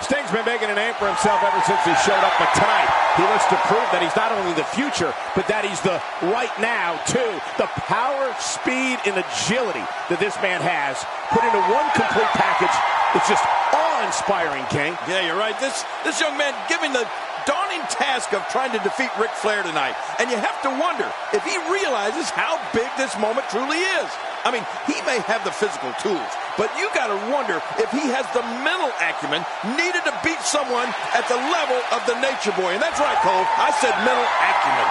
Sting's been making a name for himself ever since he showed up, but tonight he looks to prove that he's not only the future, but that he's the right now, too. The power, speed, and agility that this man has put into one complete package. It's just awe-inspiring, King. Yeah, you're right. This young man giving the daunting task of trying to defeat Ric Flair tonight. And you have to wonder if he realizes how big this moment truly is. I mean, he may have the physical tools, but you got to wonder if he has the mental acumen needed to beat someone at the level of the Nature Boy. And that's right, Cole. I said mental acumen.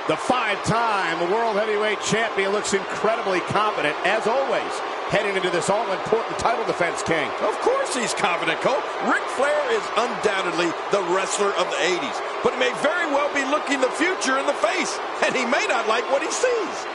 The five-time World Heavyweight Champion looks incredibly confident, as always, heading into this all-important title defense, King. Of course he's confident, Cole. Ric Flair is undoubtedly the wrestler of the 80s, but he may very well be looking the future in the face, and he may not like what he sees.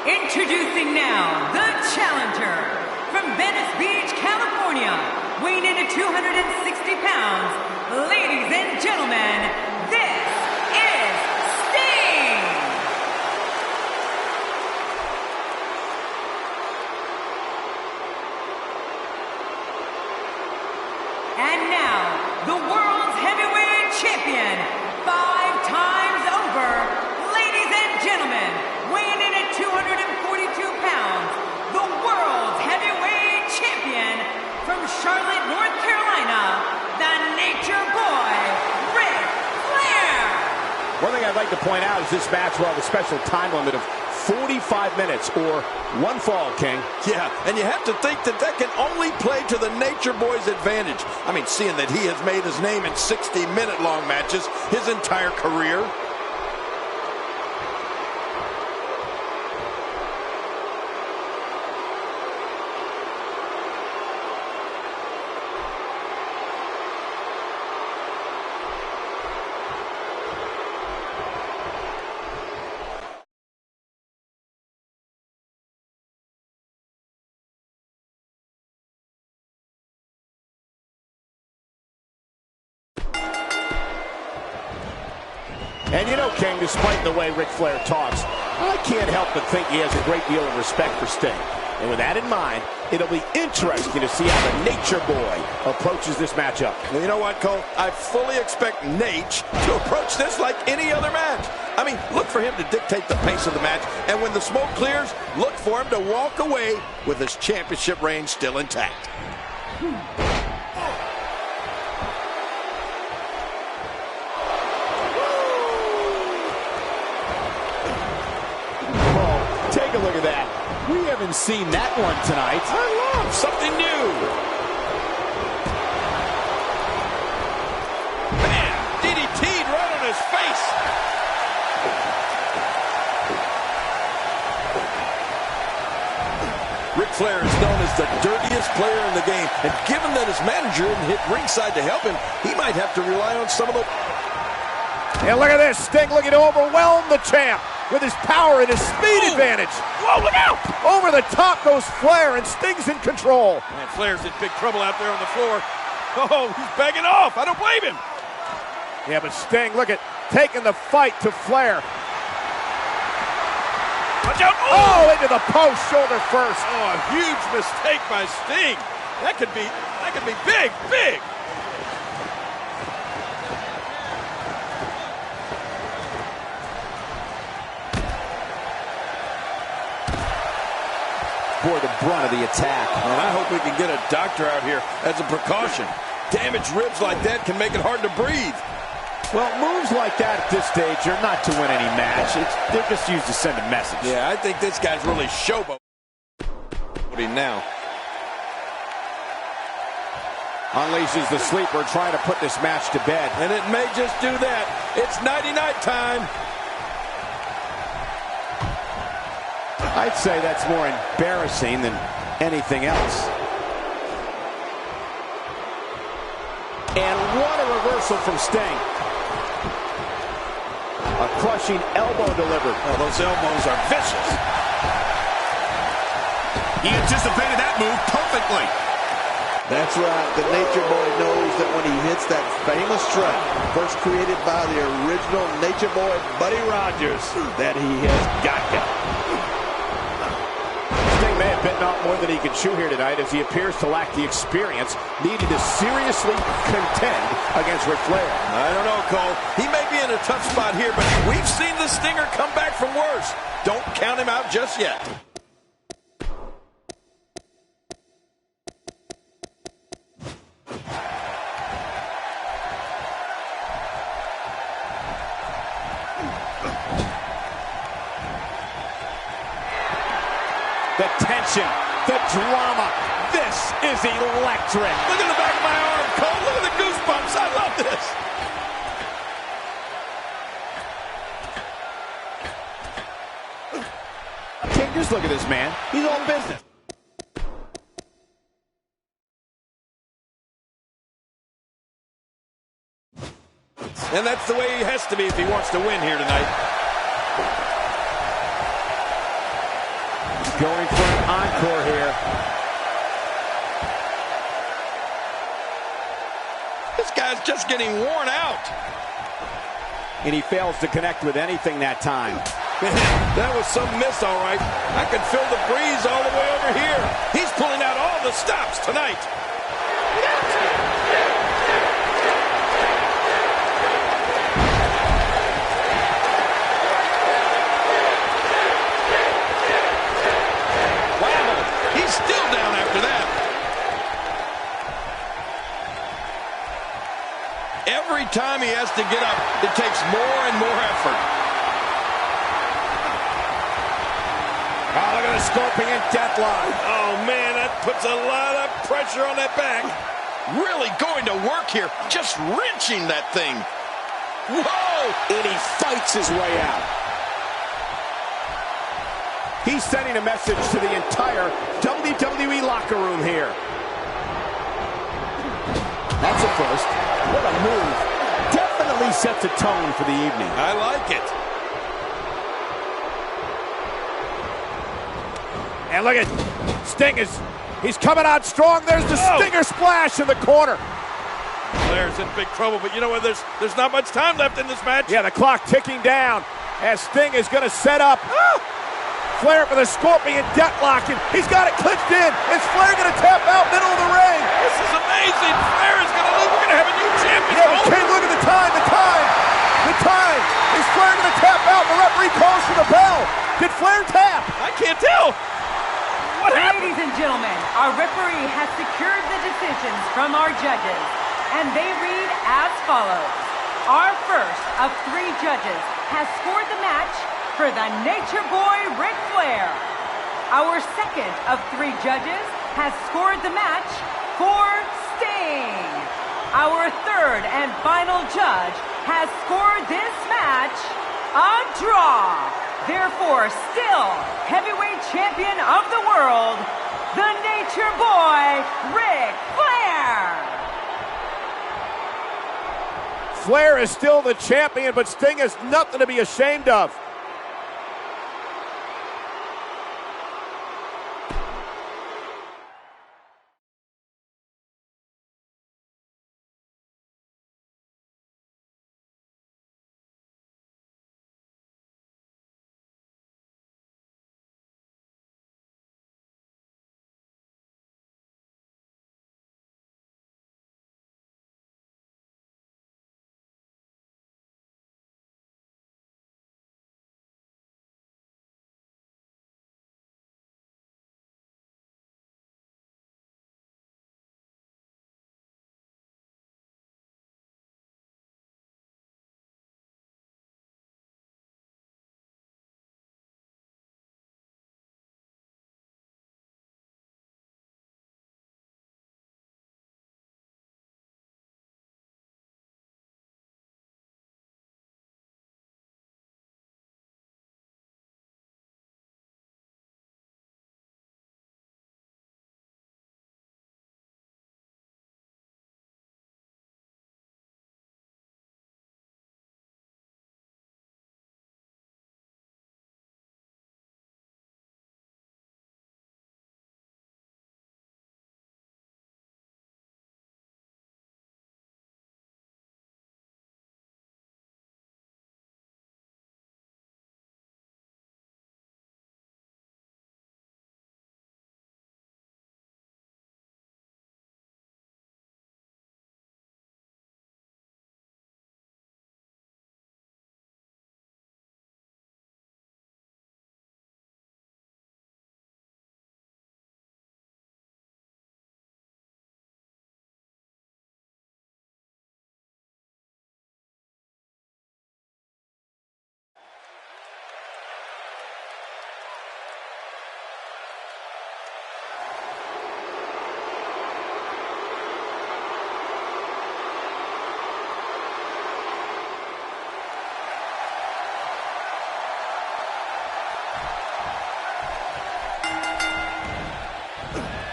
Introducing now, the challenger from Venice Beach, California, weighing in at 260 pounds. Ladies and gentlemen, this is Sting! And now, the world's heavyweight champion, 5 times over, ladies and gentlemen, weighing in at 242 pounds, the world's heavyweight champion from Charlotte, North Carolina, the Nature Boy, Ric Flair. One thing I'd like to point out is this match will have a special time limit of 45 minutes or one fall, King. Yeah, and you have to think that that can only play to the Nature Boy's advantage. I mean, seeing that he has made his name in 60-minute long matches his entire career. And you know, King, despite the way Ric Flair talks, I can't help but think he has a great deal of respect for Sting. And with that in mind, it'll be interesting to see how the Nature Boy approaches this matchup. Well, you know what, Cole? I fully expect Nate to approach this like any other match. I mean, look for him to dictate the pace of the match, and when the smoke clears, look for him to walk away with his championship reign still intact. Take a look at that. We haven't seen that one tonight. I love something new. Man, DDT'd right on his face. Ric Flair is known as the dirtiest player in the game, and given that his manager didn't hit ringside to help him, he might have to rely on some of the... And look at this, Sting looking to overwhelm the champ with his power and his speed advantage. Whoa, look out! Over the top goes Flair, and Sting's in control. Man, Flair's in big trouble out there on the floor. Oh, he's begging off. I don't blame him. Yeah, but Sting, look at taking the fight to Flair. Watch out! Oh, into the post, shoulder first. Oh, a huge mistake by Sting. That could be big, big. For the brunt of the attack. And I hope we can get a doctor out here as a precaution. Damaged ribs like that can make it hard to breathe. Well, moves like that at this stage are not to win any match. They're just used to send a message. Yeah, I think this guy's really showboating now. Unleashes the sleeper, trying to put this match to bed. And it may just do that. It's nighty-night time. I'd say that's more embarrassing than anything else. And what a reversal from Sting. A crushing elbow delivered. Oh, those elbows are vicious. He anticipated that move perfectly. That's right. The Nature Boy knows that when he hits that famous strut, first created by the original Nature Boy, Buddy Rogers, that he has got ya. Sting may have bitten off more than he can chew here tonight, as he appears to lack the experience needed to seriously contend against Ric Flair. I don't know, Cole. He may be in a tough spot here, but we've seen the Stinger come back from worse. Don't count him out just yet. The tension, the drama, this is electric. Look at the back of my arm, Cole. Look at the goosebumps. I love this. King, just look at this man. He's all business. And that's the way he has to be if he wants to win here tonight. Going for an encore here. This guy's just getting worn out. And he fails to connect with anything that time. Man, that was some miss, all right. I can feel the breeze all the way over here. He's pulling out all the stops tonight. Still down after that. Every time he has to get up, it takes more and more effort. Oh, look at the scorpion deathlock. Oh, man, that puts a lot of pressure on that back. Really going to work here, just wrenching that thing. Whoa! And he fights his way out. He's sending a message to the entire WWE locker room here. That's a first. What a move. Definitely sets a tone for the evening. I like it. And look at Sting he's coming out strong. There's the Stinger splash in the corner. Flair's in big trouble, but you know what? There's not much time left in this match. Yeah, the clock ticking down as Sting is going to set up. Flair for the scorpion deathlock, and he's got it clinched in. Is Flair going to tap out middle of the ring? This is amazing. Flair is going to lose. We're going to have a new champion. Yeah, but King, look at the time. Is Flair going to tap out? The referee calls for the bell. Did Flair tap? I can't tell. What happened? Ladies and gentlemen, our referee has secured the decisions from our judges, and they read as follows. Our first of 3 judges has scored the match for the Nature Boy, Ric Flair. Our second of 3 judges has scored the match for Sting. Our third and final judge has scored this match a draw. Therefore, still heavyweight champion of the world, the Nature Boy, Ric Flair. Flair is still the champion, but Sting has nothing to be ashamed of.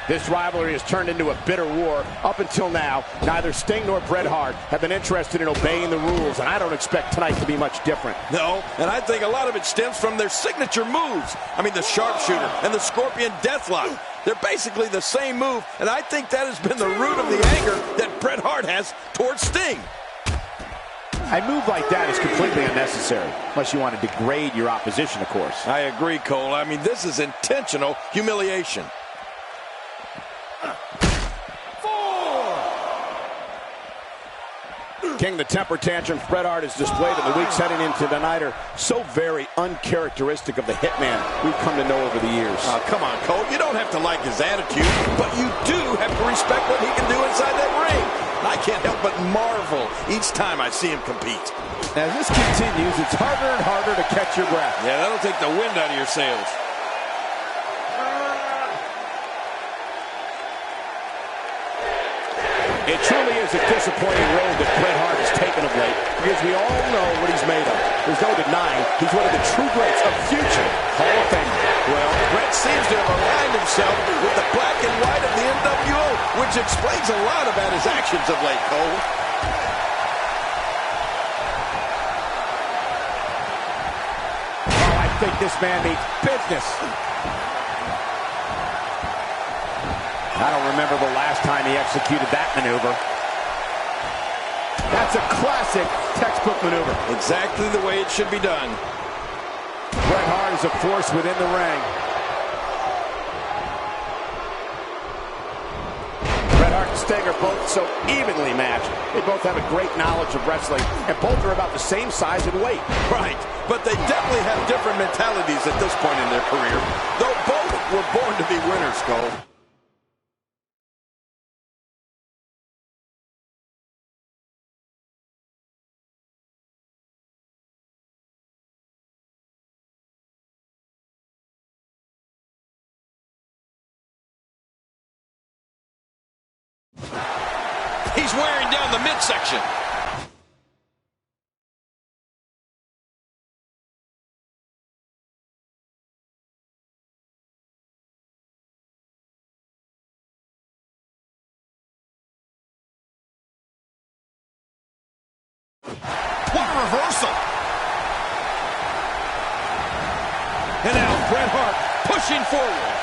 This rivalry has turned into a bitter war. Up until now, neither Sting nor Bret Hart have been interested in obeying the rules, and I don't expect tonight to be much different. No, and I think a lot of it stems from their signature moves. I mean, the sharpshooter and the scorpion deathlock. They're basically the same move, and I think that has been the root of the anger that Bret Hart has towards Sting. A move like that is completely unnecessary, unless you want to degrade your opposition, of course. I agree, Cole. I mean, this is intentional humiliation. King, the temper tantrums Bret Hart has displayed in the weeks heading into tonight are so very uncharacteristic of the Hitman we've come to know over the years. Come on, Cole. You don't have to like his attitude, but you do have to respect what he can do inside that ring. I can't help but marvel each time I see him compete. As this continues, it's harder and harder to catch your breath. Yeah, that'll take the wind out of your sails. It truly is a disappointing road that Bret Hart has taken of late, because we all know what he's made of. There's no denying he's one of the true greats of future Hall of Fame. Well, Bret seems to have aligned himself with the black and white of the NWO, which explains a lot about his actions of late, Cole. Oh, I think this man means business. I don't remember the last time he executed that maneuver. That's a classic textbook maneuver. Exactly the way it should be done. Bret Hart is a force within the ring. Bret Hart and Sting are both so evenly matched. They both have a great knowledge of wrestling, and both are about the same size and weight. Right, but they definitely have different mentalities at this point in their career, though both were born to be winners, Cole. He's wearing down the midsection. What a reversal. And now Bret Hart pushing forward.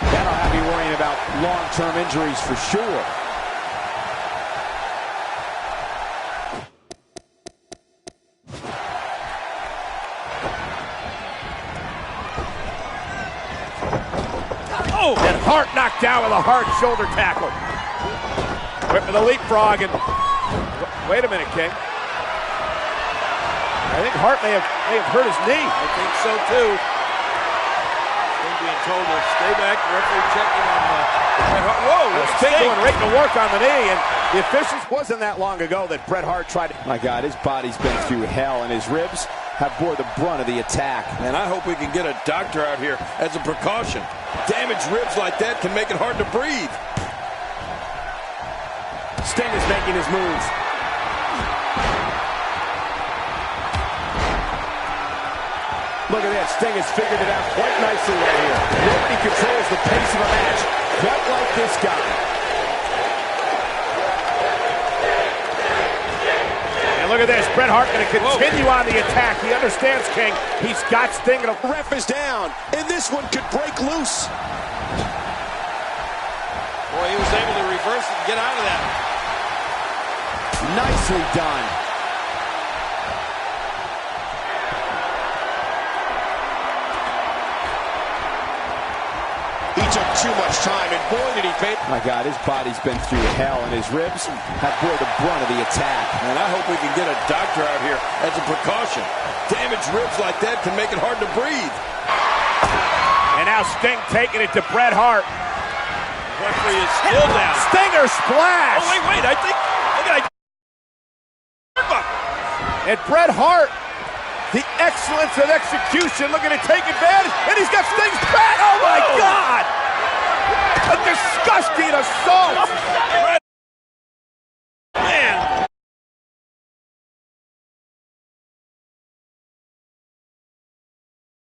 That'll have you worrying about long-term injuries for sure. Oh! And Hart knocked down with a hard shoulder tackle. Went for the leapfrog and... Wait a minute, King. I think Hart may have hurt his knee. I think so, too. Sting being told to stay back. The referee checking on Bret Hart. Whoa! Sting going right to work on the knee, and the officials wasn't that long ago that Bret Hart tried to... My God, his body's been through hell, and his ribs have bore the brunt of the attack. And I hope we can get a doctor out here as a precaution. Damaged ribs like that can make it hard to breathe. Sting is making his moves. Look at that. Sting has figured it out quite nicely right here. Nobody controls the pace of a match quite like this guy. And look at this. Bret Hart going to continue on the attack. He understands, King. He's got Sting. The ref is down, and this one could break loose. Boy, he was able to reverse it and get out of that. Nicely done. He took too much time, and boy, did he pay. My God, his body's been through hell, and his ribs have bore the brunt of the attack. And I hope we can get a doctor out here as a precaution. Damaged ribs like that can make it hard to breathe. And now Sting taking it to Bret Hart. The referee is still down. Stinger splash! Oh, wait, I think... Look at that. And Bret Hart, the excellence of execution, looking to take advantage, and he's got Sting's back. Oh my God! A disgusting assault.